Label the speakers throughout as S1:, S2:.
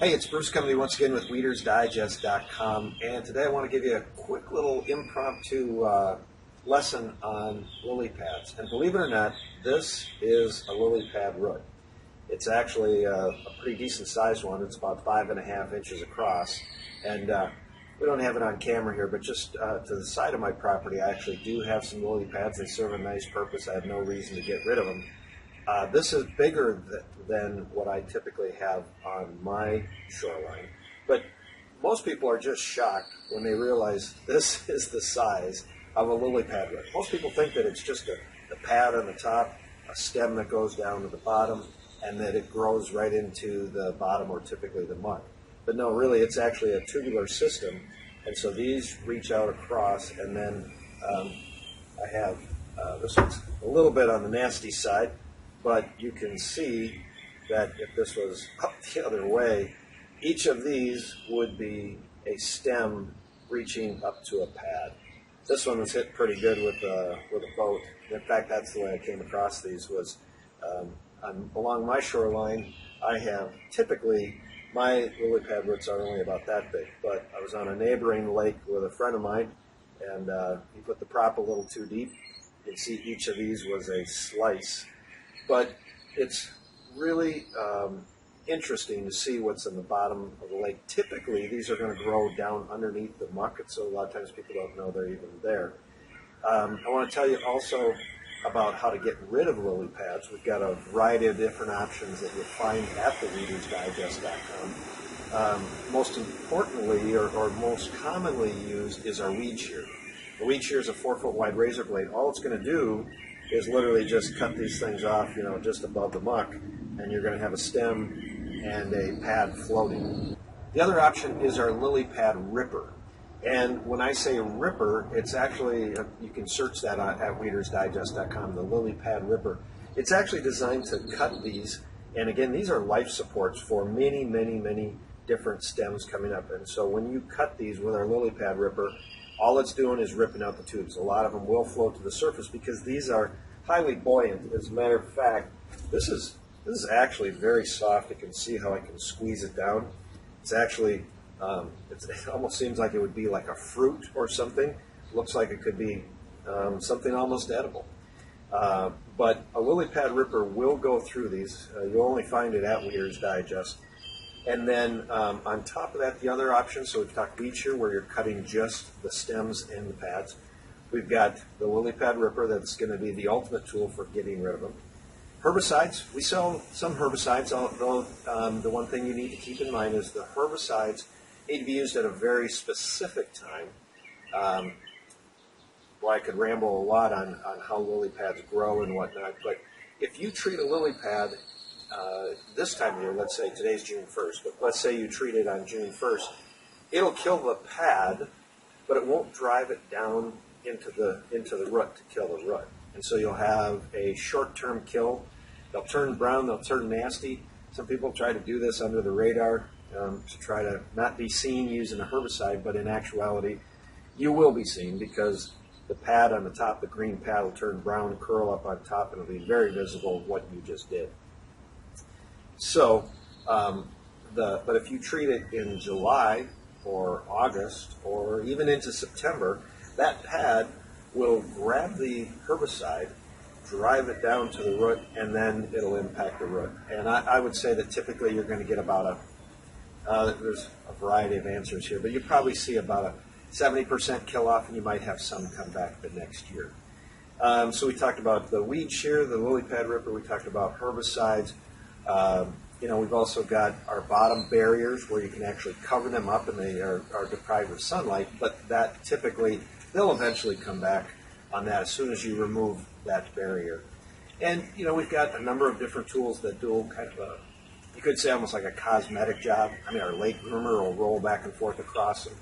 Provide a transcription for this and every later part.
S1: Hey, it's Bruce coming once again with WeedersDigest.com, and today I want to give you a quick little impromptu lesson on lily pads. And believe it or not, this is a lily pad root. It's actually a pretty decent sized one. It's about 5.5 inches across, and we don't have it on camera here, but just to the side of my property, I actually do have some lily pads. They serve a nice purpose. I have no reason to get rid of them. This is bigger than what I typically have on my shoreline, but most people are just shocked when they realize this is the size of a lily pad root. Most people think that it's just a pad on the top, a stem that goes down to the bottom, and that it grows right into the bottom or typically the muck. But no, really, it's actually a tubular system, and so these reach out across, and then I have this one's a little bit on the nasty side. But you can see that if this was up the other way, each of these would be a stem reaching up to a pad. This one was hit pretty good with a boat. In fact, that's the way I came across these. Was along my shoreline, I have typically my lily pad roots are only about that big. But I was on a neighboring lake with a friend of mine, and he put the prop a little too deep. You can see each of these was a slice. But it's really interesting to see what's in the bottom of the lake. Typically, these are going to grow down underneath the muck, so a lot of times people don't know they're even there. I want to tell you also about how to get rid of lily pads. We've got a variety of different options that you'll find at the WeedersDigest.com. Most importantly, or most commonly used, is our weed shear. The weed shear is a 4-foot wide razor blade. All it's going to do is literally just cut these things off, just above the muck, and you're going to have a stem and a pad floating. The other option is our lily pad ripper. And when I say ripper, it's actually, you can search that at WeedersDigest.com, the lily pad ripper. It's actually designed to cut these, and again, these are life supports for many, many, many different stems coming up. And so when you cut these with our lily pad ripper, all it's doing is ripping out the tubes. A lot of them will float to the surface because these are highly buoyant. As a matter of fact, this is actually very soft. You can see how I can squeeze it down. It's actually, it almost seems like it would be like a fruit or something. Looks like it could be something almost edible. But a lily pad ripper will go through these. You'll only find it at Weeder's Digest. And then on top of that, the other option, so we've talked weed shear where you're cutting just the stems and the pads. We've got the lily pad ripper that's going to be the ultimate tool for getting rid of them. Herbicides, we sell some herbicides, although the one thing you need to keep in mind is the herbicides need to be used at a very specific time. Well, I could ramble a lot on how lily pads grow and whatnot, but if you treat a lily pad this time of year, let's say today's June 1st, but let's say you treat it on June 1st, it'll kill the pad, but it won't drive it down into the root to kill the root. And so you'll have a short-term kill. They'll turn brown, they'll turn nasty. Some people try to do this under the radar to try to not be seen using a herbicide, but in actuality, you will be seen because the pad on the top, the green pad, will turn brown, curl up on top, and it'll be very visible what you just did. So, but if you treat it in July or August or even into September, that pad will grab the herbicide, drive it down to the root, and then it'll impact the root. And I would say that typically you're going to get about there's a variety of answers here, but you probably see about a 70% kill off, and you might have some come back the next year. So we talked about the weed shear, the lily pad ripper, we talked about herbicides. We've also got our bottom barriers where you can actually cover them up and they are deprived of sunlight, but that typically, they'll eventually come back on that as soon as you remove that barrier. And, we've got a number of different tools that do kind of you could say almost like a cosmetic job. I mean, our lake groomer will roll back and forth across them.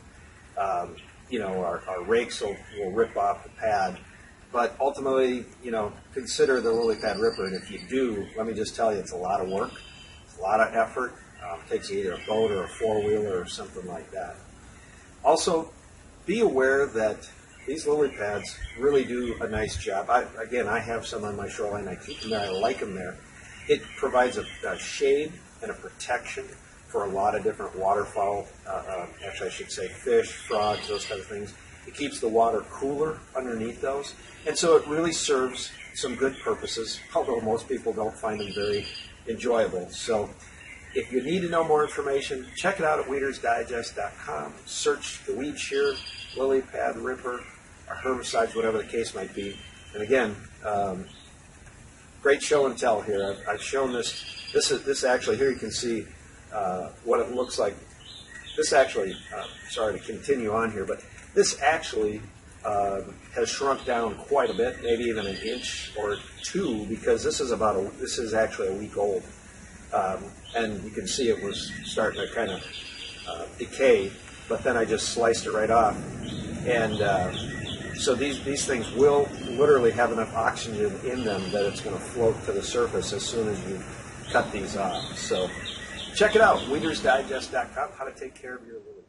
S1: Our rakes will rip off the pad. But ultimately, consider the lily pad ripper, and if you do, let me just tell you, it's a lot of work. A lot of effort. It takes either a boat or a four-wheeler or something like that. Also, be aware that these lily pads really do a nice job. I have some on my shoreline. I keep them there. I like them there. It provides a shade and a protection for a lot of different waterfowl. Actually, I should say fish, frogs, those kind of things. It keeps the water cooler underneath those. And so it really serves some good purposes, although most people don't find them very enjoyable. So if you need to know more information, check it out at weedersdigest.com. Search the weed shear, lily pad ripper, or herbicides, whatever the case might be. And again, great show and tell here. I've shown this. This actually, here you can see what it looks like. This actually, sorry to continue on here, but this actually has shrunk down quite a bit, maybe even an inch or two, because this is actually a week old. And you can see it was starting to kind of decay, but then I just sliced it right off. And so these things will literally have enough oxygen in them that it's going to float to the surface as soon as you cut these off. So check it out, weedersdigest.com, how to take care of your lily.